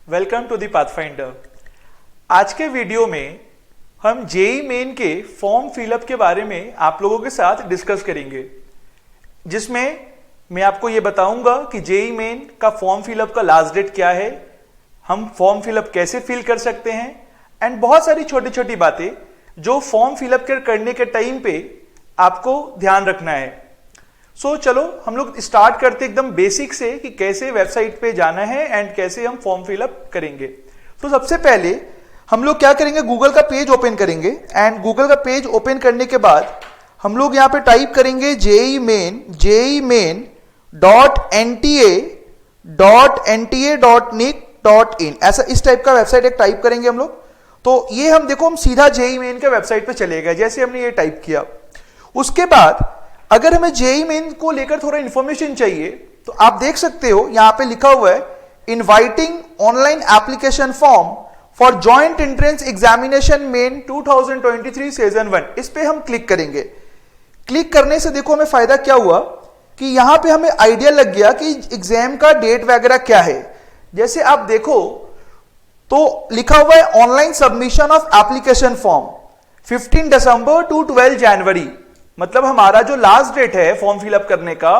Welcome to the pathfinder. आज के video में हम जेईई मेन के फॉर्म फिलअप के बारे में आप लोगों के साथ डिस्कस करेंगे, जिसमें मैं आपको ये बताऊंगा कि जेईई मेन का फॉर्म फिलअप का लास्ट डेट क्या है, हम फॉर्म फिलअप कैसे फिल कर सकते हैं एंड बहुत सारी छोटी छोटी बातें जो फॉर्म फिलअप करने के टाइम पे आपको ध्यान रखना है। चलो हम लोग स्टार्ट करते एकदम बेसिक से कि कैसे वेबसाइट पे जाना है एंड कैसे हम फॉर्म फिलअप करेंगे। तो सबसे पहले हम लोग क्या करेंगे, गूगल का पेज ओपन करेंगे एंड गूगल का पेज ओपन करने के बाद हम लोग यहाँ पे टाइप करेंगे जेईई मेन .nta.nic.in, ऐसा इस टाइप का वेबसाइट एक टाइप करेंगे हम लोग। तो ये हम देखो हम सीधा जेईई मेन के वेबसाइट पे चले गए जैसे हमने ये टाइप किया। उसके बाद अगर हमें जेईई मेन को लेकर थोड़ा इंफॉर्मेशन चाहिए तो आप देख सकते हो यहां पे लिखा हुआ है inviting online application form for joint entrance examination main 2023 season 1। इस पे हम क्लिक करेंगे। क्लिक करने से देखो हमें फायदा क्या हुआ कि यहां पे हमें आइडिया लग गया कि एग्जाम का डेट वगैरह क्या है। जैसे आप देखो तो लिखा हुआ है online submission of application form 15 December to 12 January, मतलब हमारा जो लास्ट डेट है फॉर्म फिलअप करने का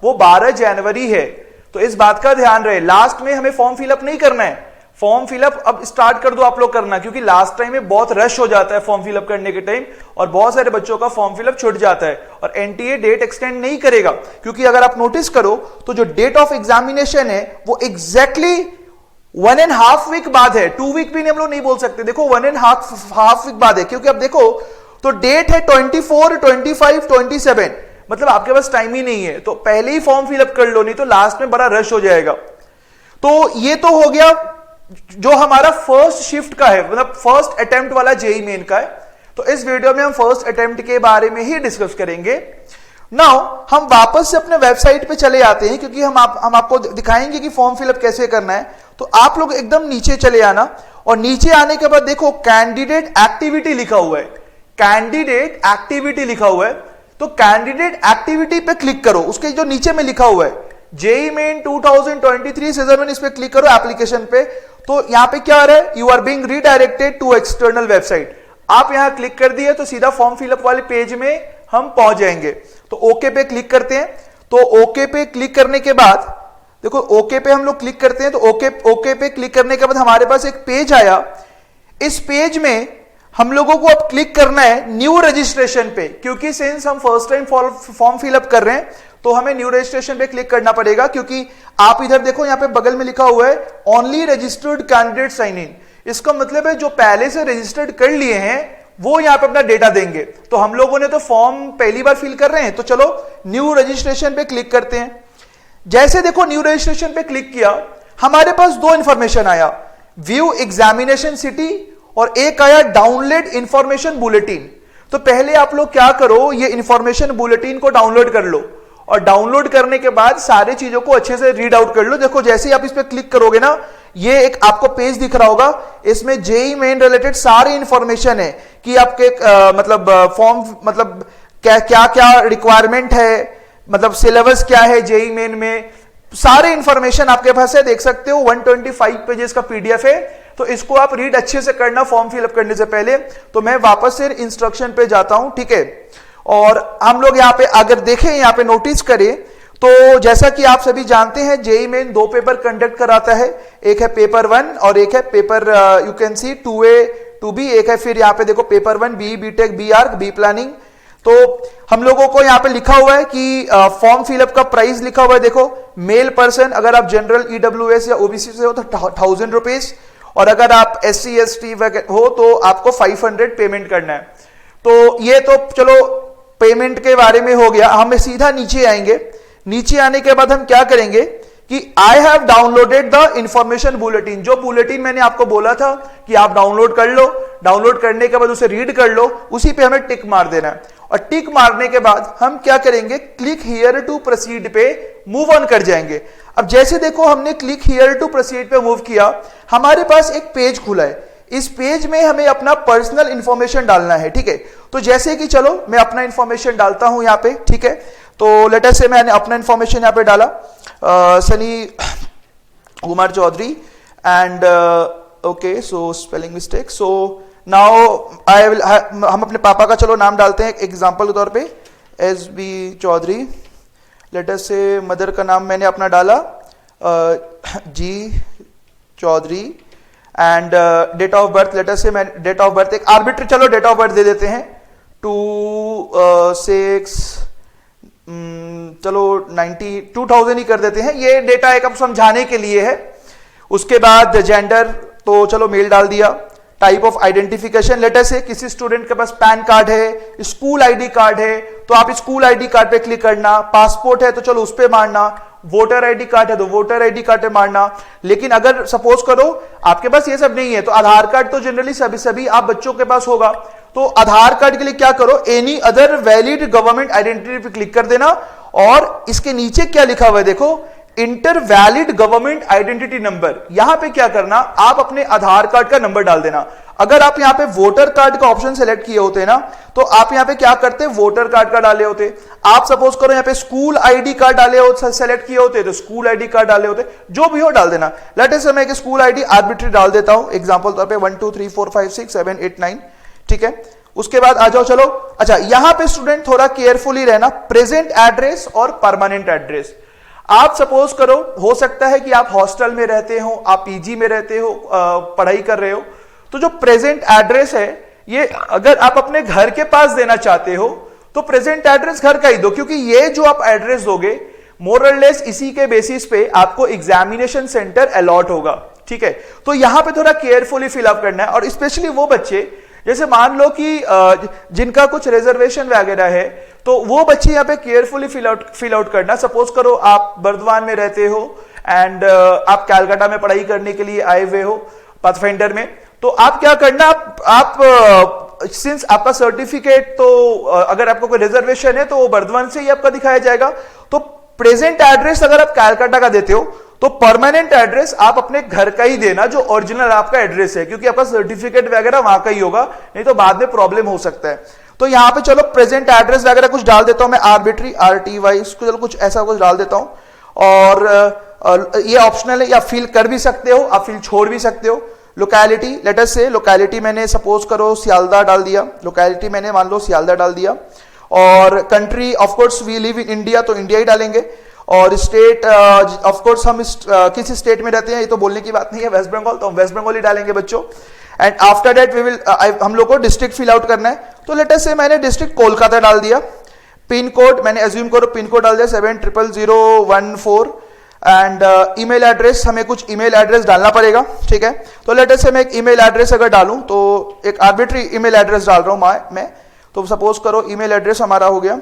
वो 12 जनवरी है। तो इस बात का ध्यान रहे, लास्ट में हमें फॉर्म फिलअप नहीं करना है। फॉर्म फिलअप अब स्टार्ट कर दो आप लोग करना, क्योंकि लास्ट टाइम में बहुत रश हो जाता है फॉर्म फिलअप करने के टाइम और बहुत सारे बच्चों का फॉर्म फिलअप छूट जाता है और एनटीए डेट एक्सटेंड नहीं करेगा। क्योंकि अगर आप नोटिस करो तो जो डेट ऑफ एग्जामिनेशन है वो एग्जैक्टली 1.5 वीक बाद है। 2 वीक भी हम लोग नहीं बोल सकते, देखो 1.5 वीक बाद है। क्योंकि अब देखो तो डेट है 24, 25, 27, मतलब आपके पास टाइम ही नहीं है। तो पहले ही फॉर्म फिलअप कर लो, नहीं तो लास्ट में बड़ा रश हो जाएगा। तो ये तो हो गया जो हमारा फर्स्ट शिफ्ट का है, मतलब फर्स्ट अटेम्प्ट वाला जेईई मेन का है। तो इस वीडियो में हम फर्स्ट अटेम्प्ट के बारे में ही डिस्कस करेंगे। नाउ हम वापस से अपने वेबसाइट पे चले आते हैं, क्योंकि हम आपको दिखाएंगे कि फॉर्म फिलअप कैसे करना है। तो आप लोग एकदम नीचे चले आना और नीचे आने के बाद देखो कैंडिडेट एक्टिविटी लिखा हुआ है, कैंडिडेट एक्टिविटी लिखा हुआ है। तो कैंडिडेट एक्टिविटी पे क्लिक करो, उसके जो नीचे में लिखा हुआ है जेईई मेन 2023 सीजन 1, इस पे क्लिक करो एप्लीकेशन पे। तो यहां पे क्या आ रहा है, you are being redirected to external website. आप यहां क्लिक कर दिए तो सीधा फॉर्म फिलअप वाले पेज में हम पहुंच जाएंगे। तो ओके पे क्लिक करते हैं। तो ओके पे क्लिक करने के बाद देखो ओके पे हम लोग क्लिक करते हैं। तो ओके पे क्लिक करने के बाद हमारे पास एक पेज आया। इस पेज में हम लोगों को अब क्लिक करना है न्यू रजिस्ट्रेशन पे, क्योंकि सिंस हम फर्स्ट टाइम फॉर्म फिलअप कर रहे हैं तो हमें न्यू रजिस्ट्रेशन पे क्लिक करना पड़ेगा। क्योंकि आप इधर देखो यहाँ पे बगल में लिखा हुआ है only registered candidate sign in. इसका मतलब है जो पहले से रजिस्टर्ड कर लिए हैं वो यहाँ पे अपना डेटा देंगे। तो हम लोगों ने तो फॉर्म पहली बार फिल कर रहे हैं, तो चलो न्यू रजिस्ट्रेशन पे क्लिक करते हैं। जैसे देखो न्यू रजिस्ट्रेशन पे क्लिक किया, हमारे पास दो इंफॉर्मेशन आया, व्यू एग्जामिनेशन सिटी और एक आया डाउनलोड इंफॉर्मेशन बुलेटिन। तो पहले आप लोग क्या करो, ये इंफॉर्मेशन बुलेटिन को डाउनलोड कर लो और डाउनलोड करने के बाद सारी चीजों को अच्छे से रीड आउट कर लो। देखो जैसे ही आप इस पे क्लिक करोगे ना, ये एक आपको पेज दिख रहा होगा, इसमें जेईई मेन रिलेटेड सारी इंफॉर्मेशन है कि आपके मतलब फॉर्म मतलब क्या क्या क्या रिक्वायरमेंट है, मतलब सिलेबस क्या है जेईई मेन में, सारे इंफॉर्मेशन आपके पास है, देख सकते हो। 125 पेजेस का पीडीएफ है। तो इसको आप रीड अच्छे से करना फॉर्म फिलअप करने से पहले। तो मैं वापस से इंस्ट्रक्शन पे जाता हूं, ठीक है। और हम लोग यहाँ पे अगर देखें, यहाँ पे नोटिस करें तो जैसा कि आप सभी जानते हैं जेईई मेन 2 पेपर कंडक्ट कराता है, एक है पेपर 1 और एक है paper you can see 2A 2B, एक है फिर यहाँ पे देखो paper 1 B BTech B Arch B planning. तो हम लोगों को यहाँ पे लिखा हुआ है कि फॉर्म फिलअप का प्राइस लिखा हुआ है, देखो मेल पर्सन अगर आप जनरल ईडब्ल्यूएस या ओबीसी से हो तो 1000 रुपीज, और अगर आप SC ST हो तो आपको 500 पेमेंट करना है। तो ये तो चलो पेमेंट के बारे में हो गया। हम सीधा नीचे आएंगे। नीचे आने के बाद हम क्या करेंगे कि I have downloaded the information bulletin. जो बुलेटिन मैंने आपको बोला था कि आप डाउनलोड कर लो, डाउनलोड करने के बाद उसे रीड कर लो, उसी पे हमें टिक मार देना है। और टिक मारने के बाद हम क्या करेंगे, क्लिक हियर टू प्रोसीड पे मूव ऑन कर जाएंगे। अब जैसे देखो हमने क्लिक हियर टू प्रोसीड पे मूव किया, हमारे पास एक पेज खुला है। इस पेज में हमें अपना पर्सनल इंफॉर्मेशन डालना है, ठीक है। तो जैसे कि चलो मैं अपना इंफॉर्मेशन डालता हूं यहाँ पे, ठीक है। तो लेट अस से मैंने अपना इंफॉर्मेशन यहाँ पे डाला, Sunny Kumar Chaudhary and okay, so spelling mistake, so now I will, हम अपने पापा का चलो नाम डालते हैं एग्जाम्पल के तौर पे, S B Chaudhary. Let us से मदर का नाम मैंने अपना डाला G Chaudhary, and date of birth, let us से मैं डेट ऑफ बर्थ एक आर्बिट्री चलो डेट ऑफ बर्थ दे देते हैं 2/6 चलो 2000 ही कर देते हैं, ये डेटा एक अब समझाने के लिए है। उसके बाद जेंडर तो चलो मेल डाल दिया। टाइप ऑफ आइडेंटिफिकेशन, लेटर से किसी स्टूडेंट के पास पैन कार्ड है, स्कूल आईडी कार्ड है तो आप स्कूल आईडी कार्ड पे क्लिक करना, पासपोर्ट है तो चलो उस पे मारना, वोटर आईडी कार्ड है तो वोटर आईडी कार्ड पे मारना। लेकिन अगर सपोज करो आपके पास ये सब नहीं है तो आधार कार्ड तो जनरली सभी आप बच्चों के पास होगा, तो आधार कार्ड के लिए क्या करो, any other valid government identity पे क्लिक कर देना और इसके नीचे क्या लिखा हुआ है देखो, inter valid government identity number. यहां पे क्या करना, आप अपने आधार कार्ड का नंबर डाल देना। अगर आप यहां पे वोटर कार्ड का ऑप्शन सेलेक्ट किए होते ना तो आप यहां पे क्या करते, वोटर कार्ड का डाले होते। आप सपोज करो यहां पे स्कूल आईडी कार्ड डाले होते, सेलेक्ट किए होते तो स्कूल आईडी कार्ड डाले होते, जो भी हो डाल देना। लेट अस मैं एक स्कूल आईडी आर्बिट्री डाल देता हूं एग्जांपल तौर पे 1 2 3 4 5 6 7 8 9, ठीक है। उसके बाद आ जाओ चलो, अच्छा यहां पे स्टूडेंट थोड़ा केयरफुली रहना, प्रेजेंट एड्रेस और परमानेंट एड्रेस। आप सपोज करो, हो सकता है कि आप हॉस्टल में रहते हो, आप पीजी में रहते हो, पढ़ाई कर रहे हो, तो जो प्रेजेंट एड्रेस है ये अगर आप अपने घर के पास देना चाहते हो तो प्रेजेंट एड्रेस घर का ही दो, क्योंकि ये जो आप एड्रेस दोगे मोर और लेस इसी के बेसिस पे आपको एग्जामिनेशन सेंटर अलॉट होगा, ठीक है। तो यहां पे थोड़ा केयरफुली फिलअप करना है, और स्पेशली वो बच्चे जैसे मान लो कि जिनका कुछ रिजर्वेशन वगैरह है तो वो बच्चे यहाँ पे केयरफुली फिल आउट करना। सपोज करो आप बर्दवान में रहते हो एंड आप कैलकाटा में पढ़ाई करने के लिए आए हुए हो पाथफाइंडर में, तो आप क्या करना, आप सिंस आपका सर्टिफिकेट तो अगर आपको कोई रिजर्वेशन है तो वो बर्दवान से ही आपका दिखाया जाएगा। तो प्रेजेंट एड्रेस अगर आप कैलकाटा का देते हो तो परमानेंट एड्रेस आप अपने घर का ही देना जो ओरिजिनल आपका एड्रेस है, क्योंकि आपका सर्टिफिकेट वगैरह वहां का ही होगा, नहीं तो बाद में प्रॉब्लम हो सकता है। तो यहां पे चलो प्रेजेंट एड्रेस वगैरह कुछ डाल देता हूं मैं, आर्बिट्री RTY इसको चलो कुछ ऐसा कुछ डाल देता हूं, और ये ऑप्शनल है, या फिल कर भी सकते हो, आप फिल छोड़ भी सकते हो। लोकेलिटी, लेट अस से लोकेलिटी मैंने सपोज करो सियालदा डाल दिया, लोकेलिटी मैंने मान लो सियालदा डाल दिया, और country of course we live in India तो इंडिया ही डालेंगे, और स्टेट ऑफ कोर्स हम किस स्टेट में रहते हैं ये तो बोलने की बात नहीं है, वेस्ट बंगाल तो हम वेस्ट बंगाल ही डालेंगे बच्चों। And after that we will, हम लोग को डिस्ट्रिक्ट फिल आउट करना है, तो लेट अस से मैंने डिस्ट्रिक्ट कोलकाता डाल दिया। पिन कोड मैंने एज्यूम करो पिन कोड डाल दिया 700014, एंड ईमेल एड्रेस हमें कुछ ईमेल एड्रेस डालना पड़ेगा, ठीक है। तो लेट अस से मैं एक ईमेल एड्रेस अगर डालूं तो एक आर्बिट्री ईमेल एड्रेस डाल रहा हूं मैं, तो सपोज करो ईमेल एड्रेस हमारा हो गया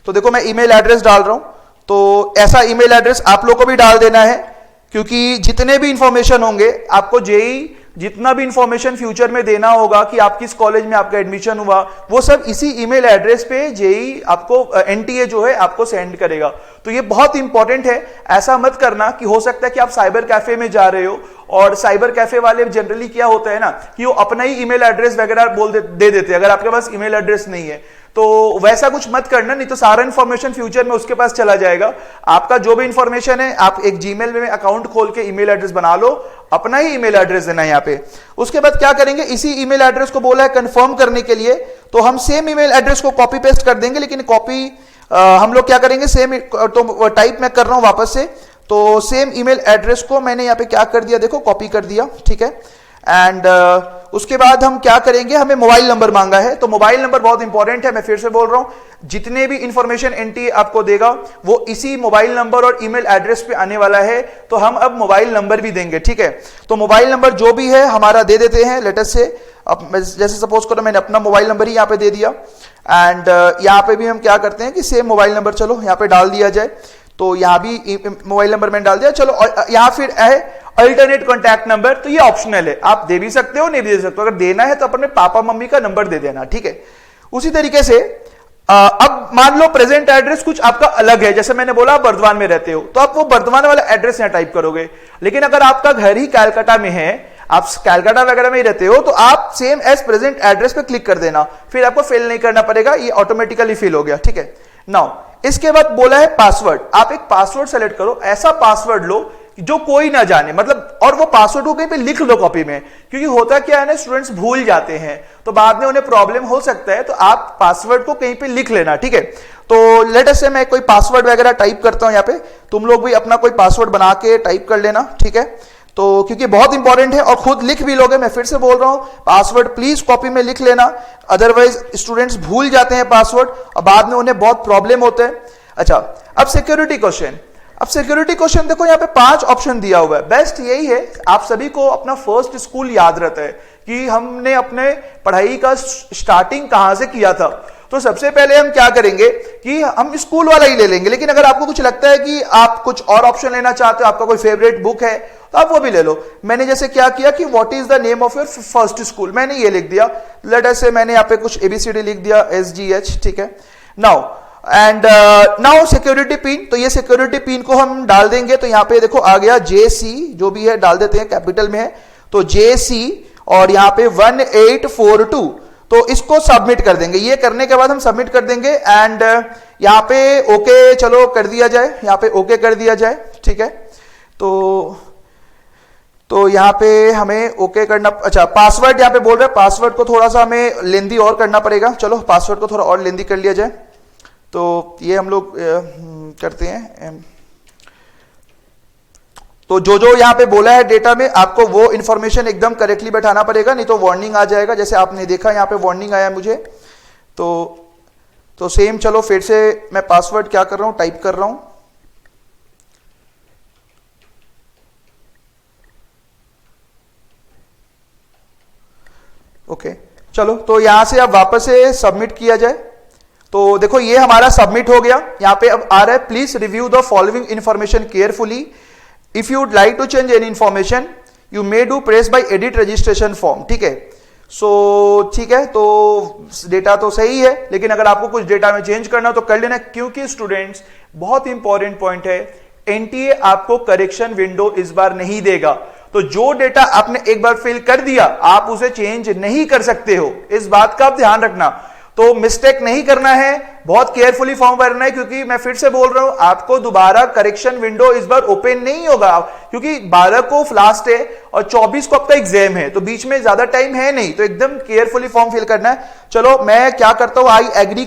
तो देखो मैं ईमेल एड्रेस डाल रहा हूं, तो ऐसा ईमेल एड्रेस आप लोग को भी डाल देना है, क्योंकि जितने भी इंफॉर्मेशन होंगे आपको जेई जितना भी इंफॉर्मेशन फ्यूचर में देना होगा कि आप किस कॉलेज में आपका एडमिशन हुआ, वो सब इसी ईमेल एड्रेस पे जेई आपको एनटीए जो है आपको सेंड करेगा। तो ये बहुत इंपॉर्टेंट है, ऐसा मत करना कि हो सकता है कि आप साइबर कैफे में जा रहे हो और साइबर कैफे वाले जनरली क्या होता है ना कि वो अपना ही ईमेल एड्रेस वगैरह दे देते हैं, अगर आपके पास ईमेल एड्रेस नहीं है तो वैसा कुछ मत करना, नहीं तो सारा इंफॉर्मेशन फ्यूचर में उसके पास चला जाएगा। आपका जो भी इंफॉर्मेशन है आप एक जीमेल में अकाउंट खोल के ईमेल एड्रेस बना लो, अपना ही ईमेल एड्रेस देना है यहाँ पे। उसके बाद क्या करेंगे, इसी ईमेल एड्रेस को बोला है कंफर्म करने के लिए, तो हम सेम ईमेल एड्रेस को कॉपी पेस्ट कर देंगे, लेकिन कॉपी हम लोग क्या करेंगे सेम, तो टाइप मैं कर रहा हूं वापस से, तो सेम ईमेल एड्रेस को मैंने यहाँ पे क्या कर दिया देखो कॉपी कर दिया, ठीक है। एंड उसके बाद हम क्या करेंगे, हमें मोबाइल नंबर मांगा है, तो मोबाइल नंबर बहुत इंपॉर्टेंट है, मैं फिर से बोल रहा हूं जितने भी इंफॉर्मेशन एनटीए आपको देगा वो इसी मोबाइल नंबर और ईमेल एड्रेस पे आने वाला है, तो हम अब मोबाइल नंबर भी देंगे, ठीक है। तो मोबाइल नंबर जो भी है हमारा दे देते हैं, लेट अस से अब जैसे सपोज करो मैंने अपना मोबाइल नंबर ही यहाँ पे दे दिया, एंड यहाँ पे भी हम क्या करते हैं कि सेम मोबाइल नंबर चलो यहाँ पे डाल दिया जाए, तो यहाँ भी मोबाइल नंबर मैंने डाल दिया। चलो यहाँ फिर है अल्टरनेट कॉन्टैक्ट नंबर, तो ये ऑप्शनल है, आप दे भी सकते हो नहीं भी दे सकते हो, अगर देना है तो अपने पापा मम्मी का नंबर दे देना, ठीक है। उसी तरीके से अब मान लो प्रेजेंट एड्रेस कुछ आपका अलग है, जैसे मैंने बोला आप बर्दवान में रहते हो तो आप वो बर्दवान वाला एड्रेस यहाँ टाइप करोगे, लेकिन अगर आपका घर ही कैलकाटा में है, आप कैलकाटा वगैरह में ही रहते हो, तो आप सेम एज प्रेजेंट एड्रेस पे क्लिक कर देना, फिर आपको फिल नहीं करना पड़ेगा, ये ऑटोमेटिकली फिल हो गया, ठीक है। नाउ इसके बाद बोला है पासवर्ड, आप एक पासवर्ड सेलेक्ट करो, ऐसा पासवर्ड लो जो कोई ना जाने, मतलब और वो पासवर्ड को कहीं पे लिख लो कॉपी में, क्योंकि होता क्या है ना, स्टूडेंट्स भूल जाते हैं तो बाद में उन्हें प्रॉब्लम हो सकता है, तो आप पासवर्ड को कहीं पे लिख लेना, ठीक है। तो लेट अस से मैं कोई पासवर्ड वगैरह टाइप करता हूं, यहाँ पे तुम लोग भी अपना कोई पासवर्ड बना के टाइप कर लेना, ठीक है। तो क्योंकि बहुत इंपॉर्टेंट है और खुद लिख भी लोगे, मैं फिर से बोल रहा हूं पासवर्ड प्लीज कॉपी में लिख लेना, अदरवाइज स्टूडेंट्स भूल जाते हैं पासवर्ड और बाद में उन्हें बहुत प्रॉब्लम होते हैं। अच्छा, अब सिक्योरिटी क्वेश्चन, अब सिक्योरिटी क्वेश्चन देखो यहाँ पे 5 ऑप्शन दिया हुआ है। बेस्ट यही है आप सभी को अपना फर्स्ट स्कूल याद रहता है कि हमने अपने पढ़ाई का स्टार्टिंग कहां से किया था। तो सबसे पहले हम क्या करेंगे कि हम स्कूल वाला ही ले लेंगे, लेकिन अगर आपको कुछ लगता है कि आप कुछ और ऑप्शन लेना चाहते हो, आपका कोई फेवरेट बुक है तो आप वो भी ले लो। मैंने जैसे क्या किया कि what is the name of your first school, मैंने ये लिख दिया, लेट अस से मैंने यहाँ पे कुछ एबीसीडी लिख दिया SGH, ठीक है। Now and now security pin, तो ये सिक्योरिटी पिन को हम डाल देंगे, तो यहां पे देखो आ गया JC, जो भी है डाल देते हैं, कैपिटल में है तो JC और यहां पे 1842, तो इसको सबमिट कर देंगे। ये करने के बाद हम सबमिट कर देंगे एंड यहां पे ओके चलो कर दिया जाए, यहां पे ओके कर दिया जाए, ठीक है। तो यहां पे हमें ओके करना, अच्छा पासवर्ड यहां पे बोल रहे हैं, पासवर्ड को थोड़ा सा हमें लेंदी और करना पड़ेगा, चलो पासवर्ड को थोड़ा और लेंदी कर लिया जाए, तो ये हम लोग करते हैं। तो जो जो यहां पे बोला है डेटा में, आपको वो इंफॉर्मेशन एकदम करेक्टली बैठाना पड़ेगा, नहीं तो वार्निंग आ जाएगा, जैसे आपने देखा यहां पे वार्निंग आया मुझे। तो सेम चलो फिर से मैं पासवर्ड क्या कर रहा हूं, टाइप कर रहा हूं, ओके चलो, तो यहां से अब वापस से सबमिट किया जाए। तो देखो ये हमारा सबमिट हो गया, यहां पे अब आ रहा है please review the following information carefully, if you would like to change any information you may do press by edit registration form, ठीक है। सो ठीक है, तो डेटा तो सही है, लेकिन अगर आपको कुछ डेटा में चेंज करना तो कर लेना, क्योंकि स्टूडेंट्स बहुत इंपॉर्टेंट पॉइंट है, एनटीए आपको करेक्शन विंडो इस बार नहीं देगा, तो जो डेटा आपने एक बार फिल कर दिया आप उसे चेंज नहीं कर सकते हो, इस बात का आप ध्यान रखना। तो मिस्टेक नहीं करना है, बहुत केयरफुली फॉर्म भरना है, क्योंकि मैं फिर से बोल रहा हूं आपको दोबारा करेक्शन विंडो इस बार ओपन नहीं होगा, क्योंकि 12 को लास्ट है और 24 को आपका एग्जाम है, तो बीच में ज्यादा टाइम है नहीं, तो एकदम केयरफुली फॉर्म फिल करना है। चलो मैं क्या करता हूं, आई एग्री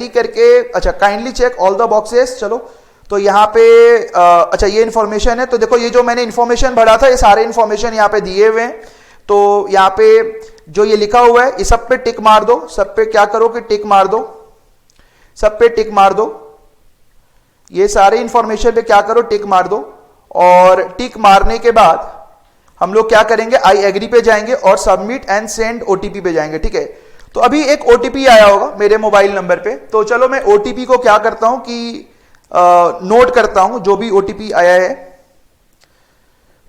करके, अच्छा kindly check all the boxes, चलो तो यहाँ पे अच्छा ये इंफॉर्मेशन है, तो देखो ये जो मैंने इंफॉर्मेशन भरा था ये सारे इंफॉर्मेशन यहाँ पे दिए हुए हैं, तो यहाँ पे जो ये लिखा हुआ है इस सब पे टिक मार दो, सब पे क्या करो कि टिक मार दो, सब पे टिक मार दो, ये सारे इंफॉर्मेशन पे क्या करो टिक मार दो, और टिक मारने के बाद हम लोग क्या करेंगे, आई एग्री पे जाएंगे और सबमिट एंड सेंड ओटीपी पे जाएंगे, ठीक है। तो अभी एक ओटीपी आया होगा मेरे मोबाइल नंबर पे, तो चलो मैं ओटीपी को क्या करता हूं कि नोट करता हूं, जो भी ओटीपी आया है।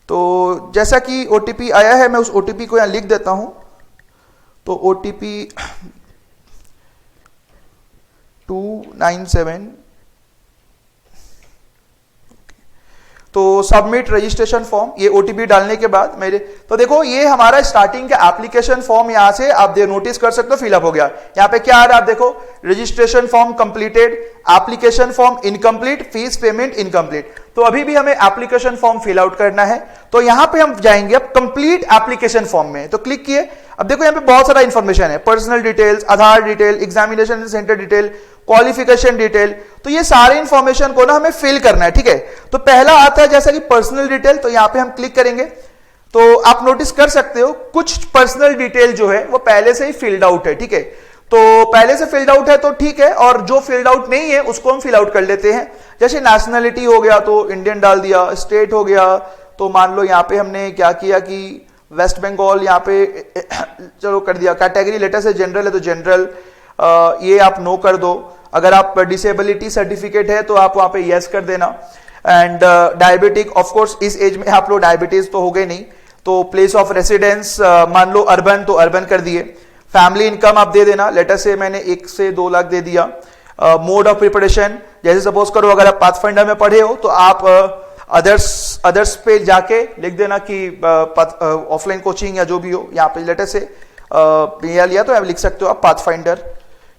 तो जैसा कि ओटीपी आया है मैं उस ओटीपी को यहां लिख देता हूं, तो ओटीपी 297, तो सबमिट रजिस्ट्रेशन फॉर्म, ये ओटीपी डालने के बाद मेरे, तो देखो ये हमारा स्टार्टिंग का एप्लीकेशन फॉर्म यहां से आप नोटिस कर सकते हो फिलअप हो गया। यहां पे क्या आ रहा है आप देखो, registration form completed, application form incomplete, fees payment incomplete, तो अभी भी हमें एप्लीकेशन फॉर्म फिल आउट करना है। तो यहां पे हम जाएंगे अब कंप्लीट एप्लीकेशन फॉर्म में, तो क्लिक किए, अब देखो यहां पे बहुत सारा इंफॉर्मेशन है, personal details, Aadhaar detail, examination centre detail, qualification detail, तो ये सारे इंफॉर्मेशन को ना हमें फिल करना है, ठीक है। तो पहला आता है जैसा कि पर्सनल डिटेल, तो यहां पे हम क्लिक करेंगे, तो आप नोटिस कर सकते हो कुछ पर्सनल डिटेल जो है वो पहले से ही फिल्ड आउट है, ठीक है। तो पहले से फिल्ड आउट है तो ठीक है, और जो फिल्ड आउट नहीं है उसको हम फिल आउट कर लेते हैं। जैसे नेशनलिटी हो गया तो इंडियन डाल दिया, स्टेट हो गया तो मान लो यहां पे हमने क्या किया कि वेस्ट बंगाल यहाँ पे चलो कर दिया, कैटेगरी लेटर से जनरल है तो जनरल, ये आप नो कर दो, अगर आप डिसेबिलिटी सर्टिफिकेट है तो आप वहां पे यस कर देना, एंड डायबिटिक ऑफ कोर्स इस एज में आप लोग डायबिटीज तो हो गए नहीं, तो प्लेस ऑफ रेसिडेंस मान लो अर्बन तो अर्बन कर दिए, फैमिली इनकम आप दे देना, लेटर से मैंने 1 से 2 लाख दे दिया, मोड ऑफ प्रिपरेशन जैसे सपोज करो अगर आप पाथफाइंडर में पढ़े हो तो आप अदर्स पे जाके लिख देना कि ऑफलाइन कोचिंग या जो भी हो, यहाँ पे लेटर से लिया तो आप लिख सकते हो आप पाथफाइंडर,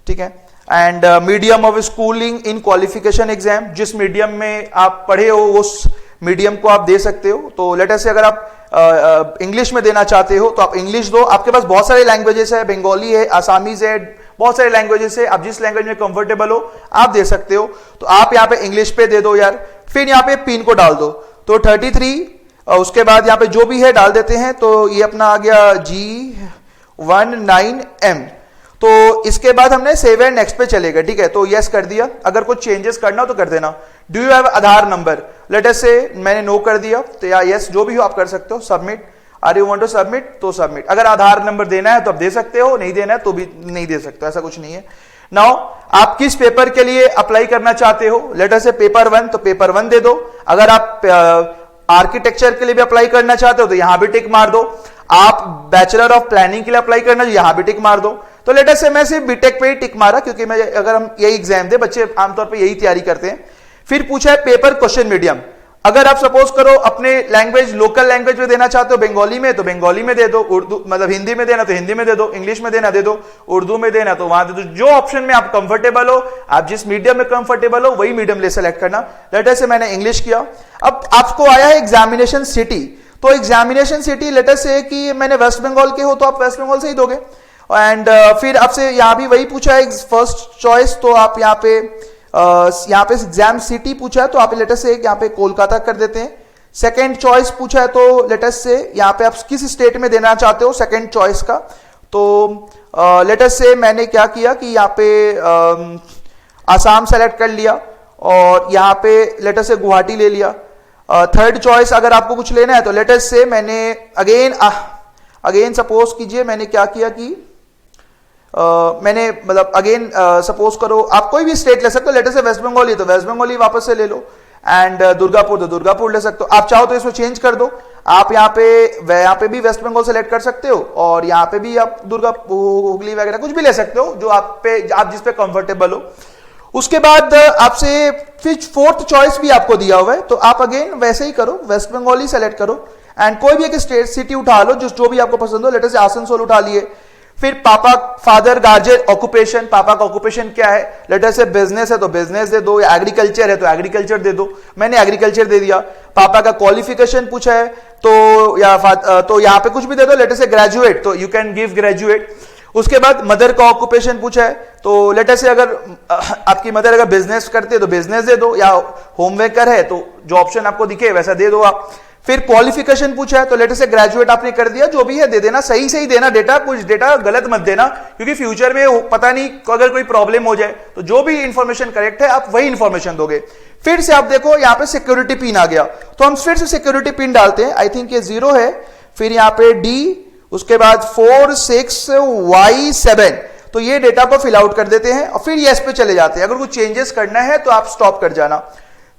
ठीक है। And medium of schooling in qualification exam, जिस मीडियम में आप पढ़े हो उस मीडियम को आप दे सकते हो। तो लेट अस से अगर आप इंग्लिश में देना चाहते हो तो आप इंग्लिश दो, आपके पास बहुत सारे लैंग्वेजेस है, बंगाली है, आसामीज है, बहुत सारे लैंग्वेजेस है, आप जिस लैंग्वेज में कंफर्टेबल हो आप दे सकते हो। तो आप यहाँ पे इंग्लिश पे दे दो यार, फिर यहाँ पे पिन को डाल दो, तो 33, उसके बाद यहाँ पे जो भी है डाल देते हैं, तो ये अपना आ गया G19M। तो इसके बाद हमने सेव एंड नेक्स्ट पे चले गए, ठीक है। तो यस कर दिया, अगर कुछ चेंजेस करना हो तो कर देना। Do you have Aadhaar number, late us से मैंने नो कर दिया, तो या यस जो भी हो आप कर सकते हो। Submit, are you want to submit, तो सबमिट। अगर आधार नंबर देना है तो आप दे सकते हो, नहीं देना है तो भी नहीं दे सकते, ऐसा कुछ नहीं है। नाउ आप किस पेपर के लिए अप्लाई करना चाहते हो, लेट अस से पेपर 1, तो पेपर 1 दे दो। अगर आप आर्किटेक्चर के लिए भी अप्लाई करना चाहते हो तो यहां भी टिक मार दो। आप बैचलर ऑफ प्लानिंग के लिए अप्लाई करना, यहां भी टिक मार दो। तो लेट अस से मैं सिर्फ बीटेक पे ही टिक मारा, क्योंकि मैं अगर हम यही एग्जाम दे, बच्चे आमतौर पे यही तैयारी करते हैं। फिर पूछा है पेपर क्वेश्चन मीडियम, अगर आप सपोज करो अपने लैंग्वेज लोकल लैंग्वेज में देना चाहते हो बंगाली में तो बंगाली में दे दो, उर्दू मतलब हिंदी में देना तो हिंदी में दे दो, इंग्लिश में देना दे दो, उर्दू में देना तो वहां दे दो। जो ऑप्शन में आप कंफर्टेबल हो, आप जिस मीडियम में कंफर्टेबल हो वही मीडियम ले सेलेक्ट करना। लेट अस से मैंने इंग्लिश किया। अब आपको आया है एग्जामिनेशन सिटी, तो एग्जामिनेशन सिटी लेट अस से कि मैंने वेस्ट बंगाल के हो तो आप वेस्ट बंगाल से ही दोगे। एंड फिर आपसे यहां भी वही पूछा है फर्स्ट चॉइस, तो आप यहाँ पे एग्जाम सिटी पूछा है तो आप लेट अस से यहाँ पे कोलकाता कर देते हैं। सेकंड चॉइस पूछा है तो लेट अस से यहाँ पे आप किस स्टेट में देना चाहते हो सेकंड चॉइस का, तो लेट अस से मैंने क्या किया कि यहाँ पे आसाम सेलेक्ट कर लिया और यहाँ पे लेट अस से गुवाहाटी ले लिया। थर्ड चॉइस अगर आपको कुछ लेना है तो लेट अस से मैंने अगेन सपोज कीजिए मैंने क्या किया कि मैंने मतलब अगेन सपोज करो आप कोई भी स्टेट ले सकते हो, लेट अस से वेस्ट बंगाल ही तो वेस्ट बंगाल ही वापस से ले लो। एंड दुर्गापुर तो दुर्गापुर ले सकते हो। आप चाहो तो इसमें चेंज कर दो, आप यहाँ पे भी वेस्ट बंगाल सेलेक्ट कर सकते हो और यहाँ पे भी आप हुगली वगैरह कुछ भी ले सकते हो जो आप जिस पे कंफर्टेबल हो। उसके बाद आपसे फिर फोर्थ चॉइस भी आपको दिया हुआ है, तो आप अगेन वैसे ही करो, वेस्ट बंगाल ही सेलेक्ट करो एंड कोई भी एक स्टेट सिटी उठा लो जो भी आपको पसंद हो। लेट अस से आसनसोल उठा लिए। फिर पापा फादर गार्जियन ऑक्यूपेशन, पापा का ऑक्यूपेशन क्या है, लेट अस से बिजनेस है तो बिजनेस दे दो, या एग्रीकल्चर है तो एग्रीकल्चर दे दो, मैंने एग्रीकल्चर दे दिया। पापा का क्वालिफिकेशन पूछा है तो यहाँ पे कुछ भी दे दो, लेट अस से ग्रेजुएट तो यू कैन गिव ग्रेजुएट। उसके बाद मदर का ऑक्यूपेशन पूछा है तो लेट अस से अगर आपकी मदर अगर बिजनेस करते है तो बिजनेस दे दो, या होममेकर है तो जो ऑप्शन आपको दिखे वैसा दे दो आप। फिर क्वालिफिकेशन पूछा है तो लेट अस से ग्रेजुएट आपने कर दिया, जो भी है दे देना, सही सही देना डेटा, कुछ डेटा गलत मत देना क्योंकि फ्यूचर में पता नहीं अगर कोई प्रॉब्लम हो जाए तो जो भी इंफॉर्मेशन करेक्ट है आप वही इंफॉर्मेशन दोगे। फिर से आप देखो यहाँ पे सिक्योरिटी पिन आ गया तो हम फिर से सिक्योरिटी पिन डालते हैं, आई थिंक ये 0 है, फिर यहाँ पे D, उसके बाद 46Y7, तो ये डेटा को फिल आउट कर देते हैं और फिर यस पे चले जाते हैं। अगर कुछ चेंजेस करना है तो आप स्टॉप कर जाना।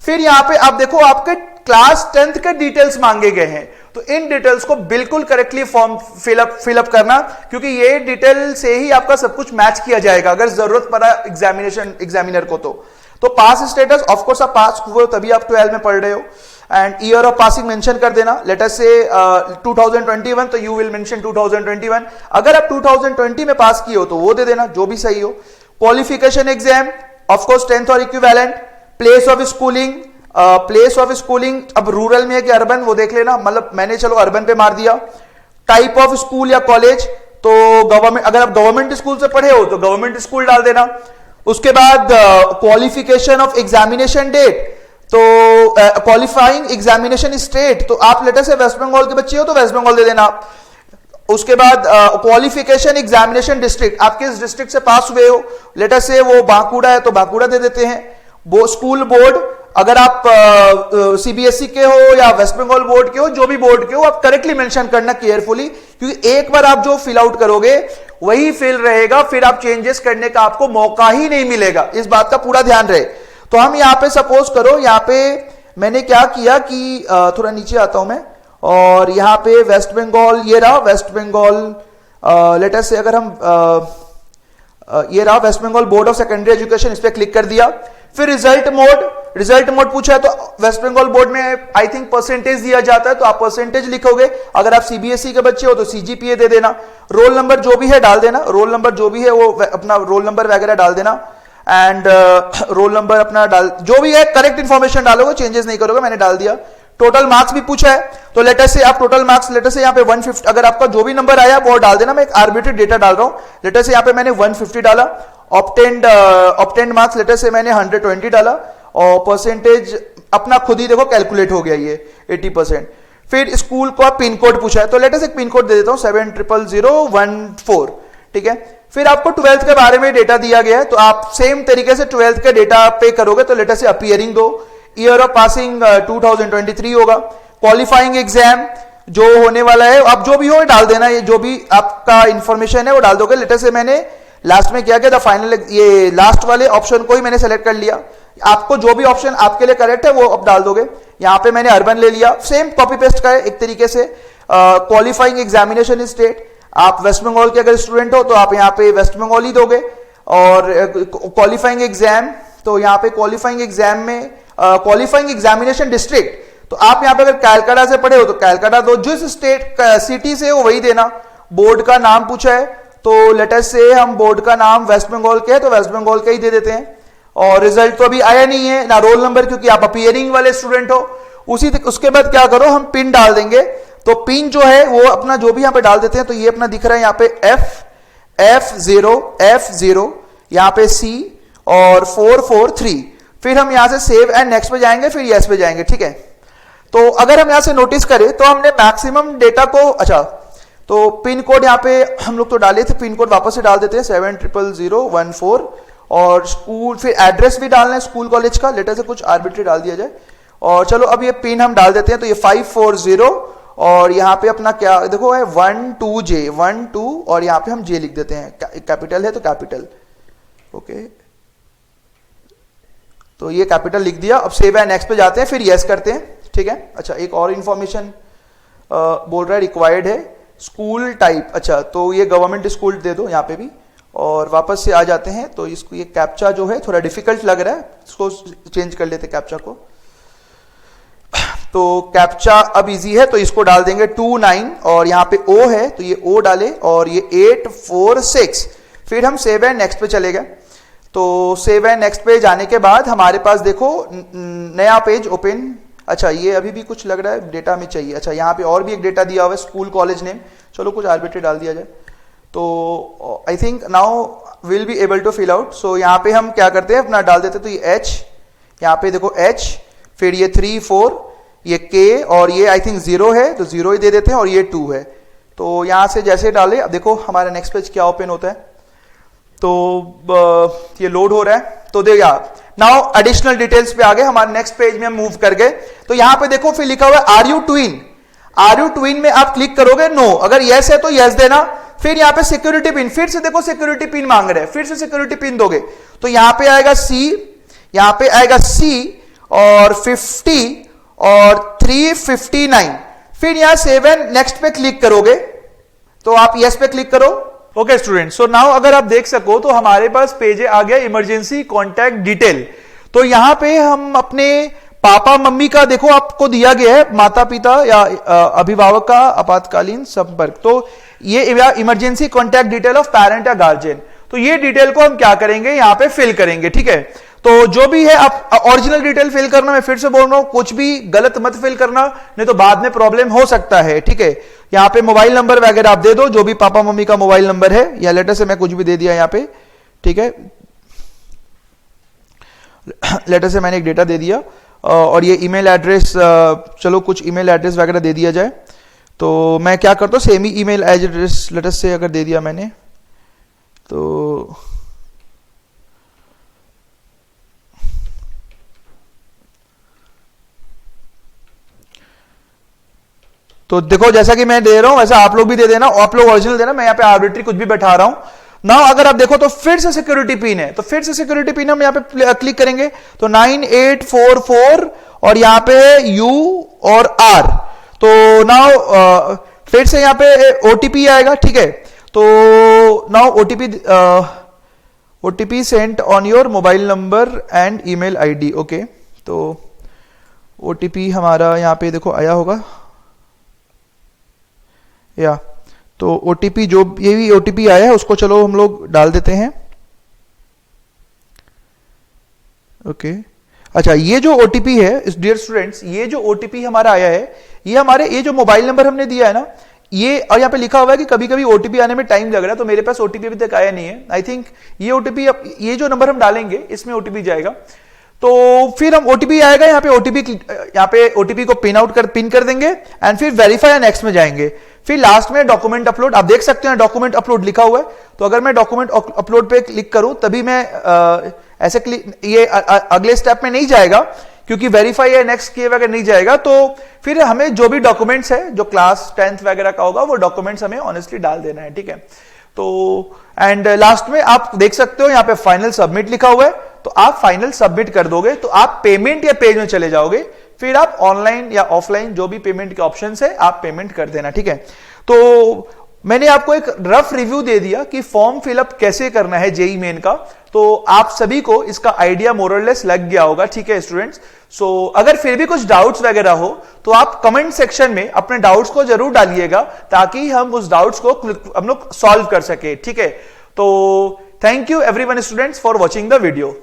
फिर यहां पे आप देखो आपके क्लास 10th के डिटेल्स मांगे गए हैं, तो इन डिटेल्स को बिल्कुल करेक्टली फॉर्म फिलअप करना क्योंकि ये डिटेल से ही आपका सब कुछ मैच किया जाएगा अगर जरूरत पड़ा एग्जामिनर को। तो पास स्टेटस, ऑफ कोर्स आप पास हुए तभी आप 12 में पढ़ रहे हो, and year of passing mention कर देना। लेट अस से 2021 तो यू विल मेंशन 2021। अगर आप 2020 में पास किए हो तो वो दे देना जो भी सही हो। Qualification exam of course 10th और इक्विवेलेंट। प्लेस ऑफ स्कूलिंग अब रूरल में है कि अर्बन वो देख लेना, मतलब मैंने चलो अर्बन पे मार दिया। टाइप ऑफ स्कूल या कॉलेज तो गवर्नमेंट, अगर आप गवर्नमेंट स्कूल से पढ़े हो तो गवर्नमेंट स्कूल डाल देना। उसके बाद क्वालिफिकेशन ऑफ एग्जामिनेशन डेट तो क्वालिफाइंग एग्जामिनेशन स्टेट, तो आप लेटर से वेस्ट बंगाल के बच्चे हो तो वेस्ट बंगाल दे देना। उसके बाद क्वालिफिकेशन एग्जामिनेशन डिस्ट्रिक्ट, आप किस डिस्ट्रिक्ट से पास हुए हो, लेटर से वो बांकुड़ा है तो बांकुड़ा दे देते हैं। वो स्कूल बोर्ड, अगर आप सीबीएसई के हो या वेस्ट बंगाल बोर्ड के हो, जो भी बोर्ड के हो, आप करेक्टली मेंशन करना केयरफुली, क्योंकि एक बार आप जो फिल आउट करोगे वही फिल रहेगा, फिर आप चेंजेस करने का आपको मौका ही नहीं मिलेगा, इस बात का पूरा ध्यान रहे। तो हम यहां पे सपोज करो, यहां पे मैंने क्या किया कि थोड़ा नीचे आता हूं मैं, और यहां पे वेस्ट बंगाल, ये रहा वेस्ट बंगाल, लेटर से अगर हम ये रहा West Bengal board of secondary education, इस पे क्लिक कर दिया। फिर रिजल्ट मोड, रिजल्ट मोड पूछा है तो वेस्ट बंगाल बोर्ड में आई थिंक परसेंटेज दिया जाता है, तो आप परसेंटेज लिखोगे। अगर आप सीबीएसई के बच्चे हो तो सीजीपीए दे देना, रोल नंबर जो भी है डाल देना, रोल नंबर जो भी है वो अपना रोल नंबर वगैरह डाल देना, एंड रोल नंबर अपना डाल, जो भी है करेक्ट इंफॉर्मेशन डालोगे, चेंजेस नहीं करोगे, मैंने डाल दिया। टोटल मार्क्स भी पूछा है, तो लेटर से आप टोटल मार्क्स, लेटर से यहाँ पे 150, अगर आपका जो भी नंबर आया वो डाल देना, मैं एक आर्बिट्री डेटा डाल रहा हूं। लेटर से यहाँ पे मैंने 150 डाला, ऑब्टेन्ड मार्क्स लेटर से मैंने 120 डाला, और परसेंटेज अपना खुद ही देखो कैलकुलेट हो गया ये 80%। फिर स्कूल का पिन कोड पूछा है, तो लेटर से एक पिन कोड दे देता हूं 700014, ठीक है। फिर आपको 12th के बारे में डेटा दिया गया है, तो आप सेम तरीके से 12th के डेटा पे करोगे, तो लेटर से अपीयरिंग दो, ईयर ऑफ पासिंग 2023 होगा, क्वालिफाइंग एग्जाम जो होने वाला है, आप जो भी हो डाल देना, ये जो भी आपका इंफॉर्मेशन है वो डाल दोगे। लेटर से मैंने लास्ट में क्या किया था, फाइनल ये लास्ट वाले ऑप्शन को ही मैंने सेलेक्ट कर लिया, आपको जो भी ऑप्शन आपके लिए करेक्ट है वो अब डाल दोगे। यहां पे मैंने अर्बन ले लिया, सेम कॉपी पेस्ट का है एक तरीके से। क्वालिफाइंग एग्जामिनेशन स्टेट, आप वेस्ट बंगाल के अगर स्टूडेंट हो तो आप यहाँ पे वेस्ट बंगाल ही दोगे, और क्वालिफाइंग एग्जाम, तो यहाँ पे क्वालिफाइंग एग्जाम में क्वालिफाइंग एग्जामिनेशन डिस्ट्रिक्ट, तो आप यहाँ पे अगर कैलकाटा से पढ़े हो तो कैलकाटा दो, जिस स्टेट सिटी से हो वही देना। बोर्ड का नाम पूछा है, तो लेटर से हम बोर्ड का नाम वेस्ट बंगाल के है तो वेस्ट बंगाल का ही दे देते हैं। और रिजल्ट तो अभी आया नहीं है ना, रोल नंबर, क्योंकि आप अपीयरिंग वाले स्टूडेंट हो। उसके बाद क्या करो, हम पिन डाल देंगे, तो पिन जो है वो अपना जो भी यहां पे डाल देते हैं, तो ये अपना दिख रहा है यहाँ पे F0 यहाँ पे C और 443। फिर हम यहां से सेव एंड नेक्स्ट पे जाएंगे, फिर यस पे जाएंगे, ठीक है। तो अगर हम यहां से नोटिस करें तो हमने मैक्सिमम डेटा को, अच्छा तो पिन कोड यहाँ पे हम लोग तो डाले थे, पिन कोड वापस से डाल देते हैं 700014, और स्कूल, फिर एड्रेस भी डालना है स्कूल कॉलेज का, लेटर से कुछ आर्बिट्री डाल दिया जाए। और चलो अब ये पिन हम डाल देते हैं, तो ये 540, और यहाँ पे अपना क्या देखो है 12 और यहाँ पे हम J लिख देते हैं, कैपिटल है तो कैपिटल, ओके, तो ये कैपिटल लिख दिया। अब सेव एंड नेक्स्ट पे जाते हैं, फिर यस करते हैं, ठीक है। अच्छा एक और इंफॉर्मेशन बोल रहा है रिक्वायर्ड है, स्कूल टाइप, अच्छा तो ये गवर्नमेंट स्कूल दे दो यहाँ पे भी, और वापस से आ जाते हैं। तो इसको ये कैप्चा जो है थोड़ा डिफिकल्ट लग रहा है, इसको चेंज कर लेते कैप्चा को। तो कैप्चा अब इजी है, तो इसको डाल देंगे 29, और यहाँ पे O है तो ये O डाले, और ये 846। फिर हम सेव एंड नेक्स्ट पे चले गए। तो सेव एंड नेक्स्ट पे जाने के बाद हमारे पास देखो नया पेज ओपन, अच्छा ये अभी भी कुछ लग रहा है डेटा में चाहिए, अच्छा यहाँ पे और भी एक डेटा दिया हुआ है, स्कूल कॉलेज नेम, चलो कुछ आर्बिट्री डाल दिया जाए। तो I think now will be able to fill out. So यहाँ पे हम क्या करते हैं, अपना डाल देते हैं, तो ये H, यहाँ पे देखो H, फिर ये 3 4, ये K, और ये आई थिंक 0 है तो 0 ही दे देते हैं, और ये 2 है। तो यहां से जैसे डाले, अब देखो हमारा नेक्स्ट पेज क्या ओपन होता है, तो ये लोड हो रहा है। तो देखिए नाउ एडिशनल डिटेल्स पे आ गए, हमारे नेक्स्ट पेज में हम मूव कर गए। तो यहां पे देखो फिर लिखा हुआ है आर यू ट्विन में आप क्लिक करोगे नो, अगर यस है तो यस देना। फिर यहाँ पे सिक्योरिटी पिन, फिर से देखो सिक्योरिटी पिन मांग रहे हैं, फिर से सिक्योरिटी पिन दोगे, तो यहां पे आएगा C, यहां पे आएगा C और 50 और 359। फिर यहां 7 नेक्स्ट पे क्लिक करोगे, तो आप यस पे क्लिक करो। ओके स्टूडेंट, सो नाउ अगर आप देख सको तो हमारे पास पेज आ गया इमरजेंसी कॉन्टैक्ट डिटेल। तो यहां पे हम अपने पापा मम्मी का देखो आपको दिया गया है, माता पिता या अभिभावक का आपातकालीन संपर्क, तो ये emergency contact detail of parent या गार्जियन। तो ये डिटेल को हम क्या करेंगे, यहां पे फिल करेंगे, ठीक है। तो जो भी है आप ओरिजिनल डिटेल फिल करना, मैं फिर से बोल रहा हूं, कुछ भी गलत मत फिल करना, नहीं तो बाद में प्रॉब्लम हो सकता है, ठीक है। यहां पे मोबाइल नंबर वगैरह आप दे दो, जो भी पापा मम्मी का मोबाइल नंबर है, या लेटर से मैं कुछ भी दे दिया यहां पे, ठीक है। लेटर से मैंने एक डेटा दे दिया, और ये ईमेल एड्रेस, चलो कुछ ईमेल एड्रेस वगैरह दे दिया जाए। तो मैं क्या करता हूं, सेम ही ईमेल एड्रेस लेटर से अगर दे दिया मैंने, तो देखो जैसा कि मैं दे रहा हूं वैसा आप लोग भी दे देना, आप लोग ओरिजिनल देना, मैं यहाँ पे आर्बिट्री कुछ भी बैठा रहा हूं ना। अगर आप देखो तो फिर से सिक्योरिटी पिन है, तो फिर से सिक्योरिटी पिन हम यहाँ पे क्लिक करेंगे, तो 9844 और यहाँ पे U और R। तो नाउ फिर से यहाँ पे OTP आएगा, ठीक है। तो now OTP Saint on your mobile number and email ID, okay, तो ओटीपी हमारा यहाँ पे देखो आया होगा, या तो ओटीपी जो ये भी ओटीपी आया है उसको चलो हम लोग डाल देते हैं। ओके अच्छा, ये जो ओटीपी है इस डियर स्टूडेंट्स, ये जो ओटीपी हमारा आया है, ये हमारे ये जो मोबाइल नंबर हमने दिया है ना, ये और यहाँ पे लिखा हुआ है कि कभी कभी ओटीपी आने में टाइम लग रहा है, तो मेरे पास ओटीपी अभी तक आया नहीं है। आई थिंक ये ओटीपी, ये जो नंबर हम डालेंगे इसमें ओटीपी जाएगा, तो फिर हम ओटीपी आएगा यहाँ पे ओटीपी को पिन कर देंगे एंड फिर वेरीफाई या नेक्स्ट में जाएंगे। फिर लास्ट में डॉक्यूमेंट अपलोड, आप देख सकते हैं डॉक्यूमेंट अपलोड लिखा हुआ है, तो अगर मैं डॉक्यूमेंट अपलोड पे क्लिक करूं तभी मैं ऐसे ये अगले स्टेप में नहीं जाएगा, क्योंकि वेरीफाई या नेक्स्ट किए वगैरह नहीं जाएगा। तो फिर हमें जो भी डॉक्यूमेंट्स है जो क्लास 10th वगैरह का होगा वो डॉक्यूमेंट्स हमें ऑनेस्टली डाल देना है, ठीक है। तो एंड लास्ट में आप देख सकते हो यहाँ पे फाइनल सबमिट लिखा हुआ है, तो आप फाइनल सबमिट कर दोगे तो आप पेमेंट या पेज में चले जाओगे, फिर आप ऑनलाइन या ऑफलाइन जो भी पेमेंट के ऑप्शंस है आप पेमेंट कर देना, ठीक है। तो मैंने आपको एक रफ रिव्यू दे दिया कि फॉर्म फिलअप कैसे करना है जेईई मेन का, तो आप सभी को इसका आइडिया मोरलेस लग गया होगा, ठीक है स्टूडेंट्स। सो अगर फिर भी कुछ डाउट्स वगैरह हो तो आप कमेंट सेक्शन में अपने डाउट्स को जरूर डालिएगा, ताकि हम उस डाउट्स को हम लोग सॉल्व कर सके, ठीक है। तो thank you everyone students for watching the video.